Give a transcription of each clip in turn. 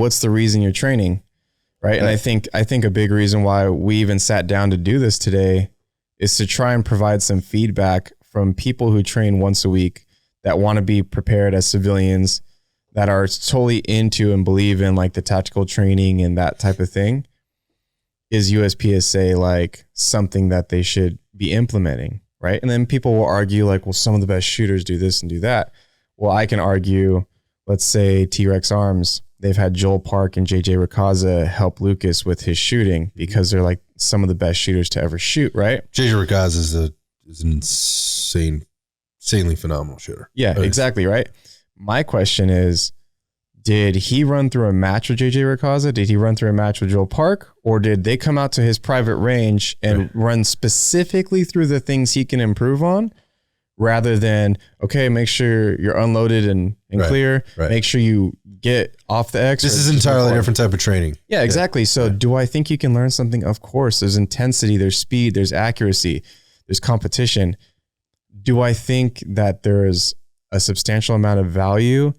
what's the reason you're training? Right. And I think a big reason why we even sat down to do this today is to try and provide some feedback from people who train once a week that want to be prepared as civilians, that are totally into and believe in like the tactical training and that type of thing. Is USPSA like something that they should be implementing? Right. And then people will argue like, well, some of the best shooters do this and do that. Well, I can argue, let's say T-Rex Arms, they've had Joel Park and JJ Racaza help Lucas with his shooting because they're like some of the best shooters to ever shoot, right? JJ Racaza is an insanely phenomenal shooter. Yeah, exactly, right? My question is, did he run through a match with JJ Racaza? Did he run through a match with Joel Park? Or did they come out to his private range and run specifically through the things he can improve on? Rather than, okay, make sure you're unloaded and clear. Right. Make sure you get off the X. This is entirely different type of training. Yeah, exactly. So do I think you can learn something? Of course. There's intensity, there's speed, there's accuracy, there's competition. Do I think that there is a substantial amount of value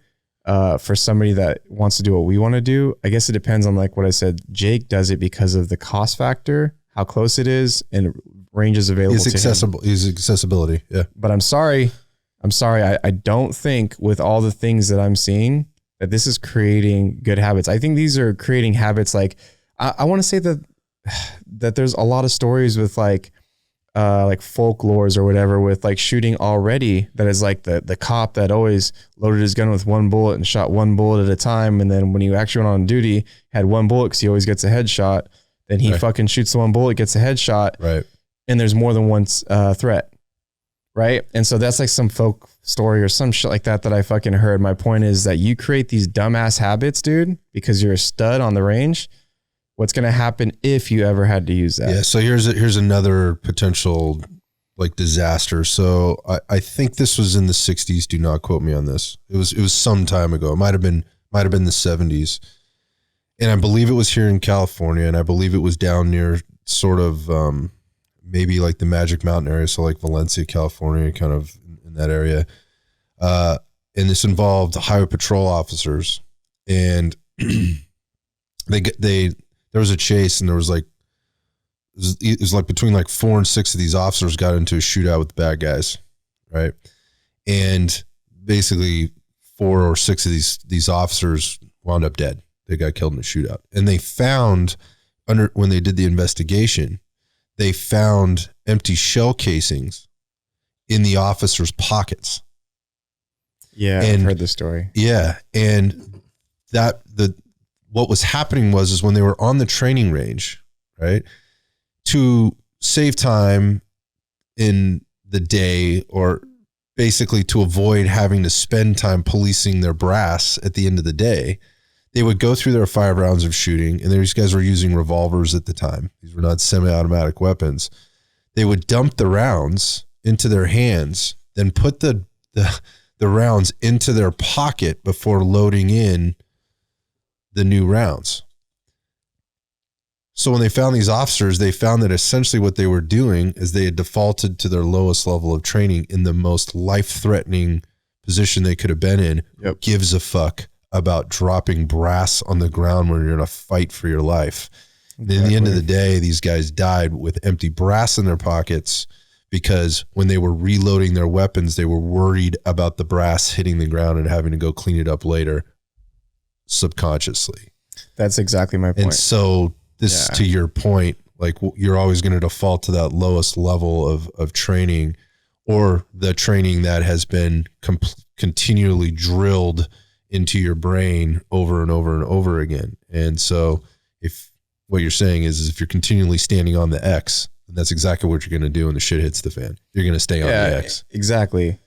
for somebody that wants to do what we want to do? I guess it depends on like what I said. Jake does it because of the cost factor, how close it is, and ranges available to him. His accessibility. Yeah. But I'm sorry. I don't think with all the things that I'm seeing that this is creating good habits. I think these are creating habits. Like I want to say that there's a lot of stories with like folklores or whatever with like shooting already. That is like the cop that always loaded his gun with one bullet and shot one bullet at a time. And then when he actually went on duty, had one bullet because he always gets a headshot. Then he fucking shoots the one bullet, gets a headshot. Right. And there's more than one threat, right? And so that's like some folk story or some shit like that I fucking heard. My point is that you create these dumbass habits, dude, because you're a stud on the range. What's going to happen if you ever had to use that? Yeah, so here's another potential like disaster. So I think this was in the 60s. Do not quote me on this. It was some time ago. It might have been the 70s. And I believe it was here in California, and I believe it was down near sort of maybe like the Magic Mountain area, so like Valencia, California, kind of in that area. And this involved highway patrol officers, and there was a chase, and there was like it was like between like 4 and 6 of these officers got into a shootout with the bad guys, right? And basically 4 or 6 of these officers wound up dead. They got killed in a shootout, and they found when they did the investigation, they found empty shell casings in the officers' pockets. Yeah, I've heard the story. Yeah, and what was happening was when they were on the training range, right, to save time in the day, or basically to avoid having to spend time policing their brass at the end of the day, they would go through their 5 rounds of shooting, and these guys were using revolvers at the time. These were not semi-automatic weapons. They would dump the rounds into their hands, then put the rounds into their pocket before loading in the new rounds. So when they found these officers, they found that essentially what they were doing is they had defaulted to their lowest level of training in the most life-threatening position they could have been in. Yep. Gives a fuck about dropping brass on the ground when you're in a fight for your life. Exactly. In the end of the day, these guys died with empty brass in their pockets because when they were reloading their weapons, they were worried about the brass hitting the ground and having to go clean it up later subconsciously. That's exactly my point. And so this, to your point, like you're always going to default to that lowest level of training, or the training that has been continually drilled into your brain over and over and over again. And so if what you're saying is if you're continually standing on the X, then that's exactly what you're going to do when the shit hits the fan. You're going to stay on the X. Exactly.